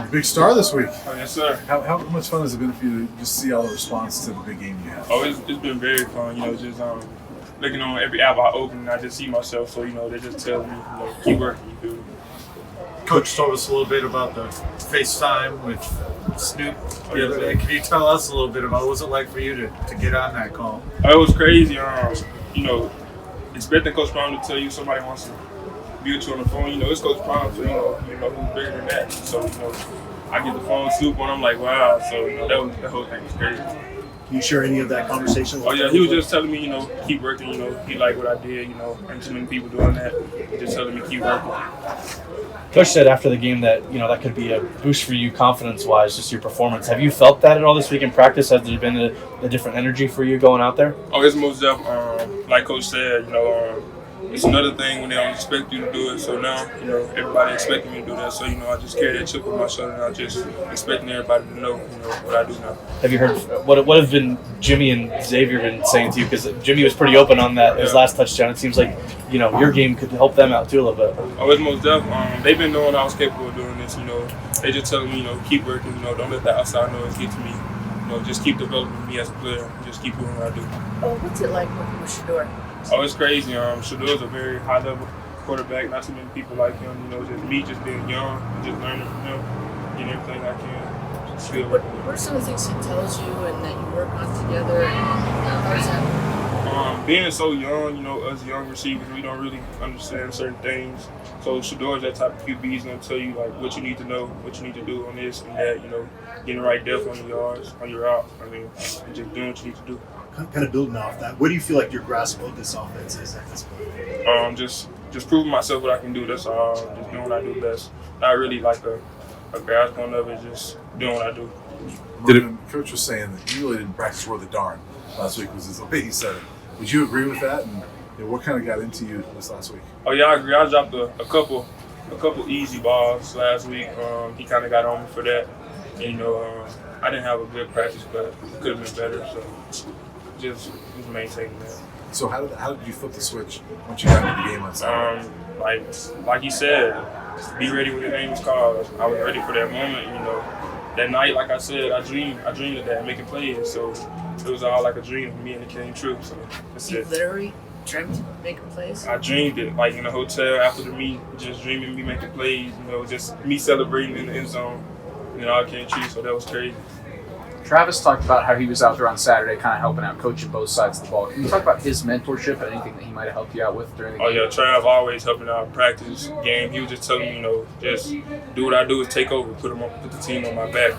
Big star this week. Oh, yes, sir. How much fun has it been for you to just see all the response to the big game you had? Oh, it's been very fun. Just looking on every app I open, I just see myself. So they just tell me, keep working. You feel me? Coach told us a little bit about the FaceTime with Snoop. Oh, yes, sir. Can you tell us a little bit about what was it like for you to get on that call? It was crazy. Expecting Coach Prime to tell you somebody wants to be with you on the phone. It's Coach Prime, so who's bigger than that. So I get the phone, Snoop on. I'm like, wow. So the whole thing was crazy. Can you share any of that conversation? Oh yeah, he was just telling me, keep working. He liked what I did. And too many people doing that. Just telling me keep working. Coach said after the game that that could be a boost for you confidence-wise, just your performance. Have you felt that at all this week in practice? Has there been a different energy for you going out there? Oh, it's most definitely. Like Coach said, it's another thing when they don't expect you to do it. So now, everybody expecting me to do that. So I just carry that chip on my shoulder, and I just expecting everybody to know, what I do now. Have you heard what have been Jimmy and Xavier been saying to you? Because Jimmy was pretty open on that his last touchdown. It seems like your game could help them out too a little bit. Oh, it's most definitely. They've been knowing I was capable of doing this. They just telling me, keep working. Don't let the outside noise get to me. Just keep developing me as a player. Just keep doing what I do. Oh, what's it like working with Shedeur? Oh, it's crazy. Shedeur's a very high-level quarterback. Not too many people like him. Just me, just being young, just learning from him, getting everything I can. What are some of the things he tells you and that you work on together? And how does that? Being so young, us young receivers, we don't really understand certain things. So Shedeur's that type of QB. He's gonna tell you like what you need to know, what you need to do on this and that. Getting the right depth on your yards, on your route. And just doing what you need to do. Kind of building off that, what do you feel like your grasp of this offense is at this point? Just proving myself what I can do. That's all. Just doing what I do best. Not really like a grasp on of it. Just doing what I do. Coach was saying that you really didn't practice worth a darn last week. Was the way he said it. Would you agree with that? And what kind of got into you this last week? Oh yeah, I agree. I dropped a couple easy balls last week. He kind of got on me for that. And, I didn't have a good practice, but it could have been better. So just maintaining that. So how did you flip the switch once you got into the game on Saturday? Like he said, be ready when your name is called. I was ready for that moment. That night, like I said, I dreamed of that, making plays. So it was all like a dream for me, and it came true. So that's You it. literally dreamt of making plays? I dreamed it, like in a hotel after the meet, just dreaming me making plays. Just me celebrating in the end zone. I came true. So that was crazy. Travis talked about how he was out there on Saturday kind of helping out, coaching both sides of the ball. Can you talk about his mentorship and anything that he might have helped you out with during the game? Oh, yeah, Trav always helping out in practice, game. He was just telling me, just do what I do is take over, put the team on my back.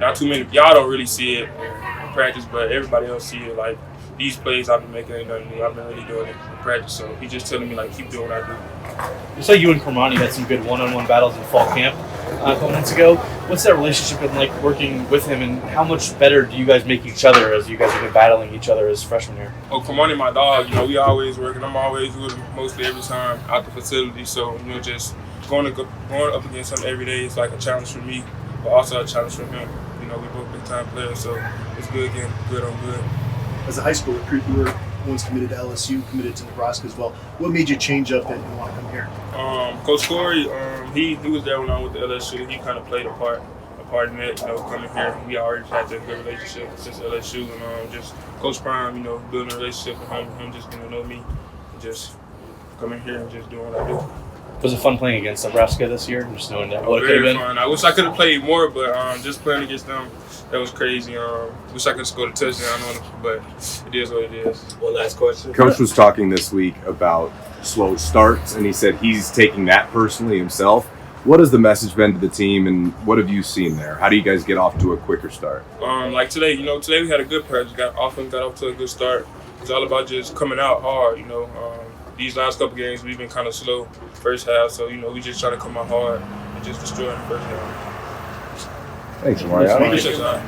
Not too many. Y'all don't really see it in practice, but everybody else see it. Like, these plays I've been making ain't nothing new. I've been really doing it in practice. So he's just telling me, keep doing what I do. Looks like you and Kermani had some good one-on-one battles in fall camp a couple months ago. What's that relationship been like working with him, and how much better do you guys make each other as you guys have been battling each other as freshmen here? Oh, Kermani, my dog, we always working. I'm always with him mostly every time out the facility. So, just going up against him every day is like a challenge for me, but also a challenge for him. We both big-time players, so it's good getting good on good. As a high school recruit, you were once committed to LSU, committed to Nebraska as well. What made you change up and want to come here? Coach Corey, he was there when I went to LSU. He kind of played a part in it, coming here. We already had that good relationship since LSU, and just Coach Prime, building a relationship with him just getting to know me, and just coming here and just doing what I do. Was it fun playing against Nebraska this year? Just knowing that what it could have Very been. fun. I wish I could have played more, but just playing against them, that was crazy. Wish I could have scored a touchdown on them, but it is what it is. One last question. Coach was talking this week about slow starts, and he said he's taking that personally himself. What has the message been to the team, and what have you seen there? How do you guys get off to a quicker start? Like today, today we had a good practice. Got off to a good start. It's all about just coming out hard, These last couple games, we've been kind of slow first half, so, we just try to come out hard and just destroy in the first half. Thanks, Omarion. Appreciate y'all.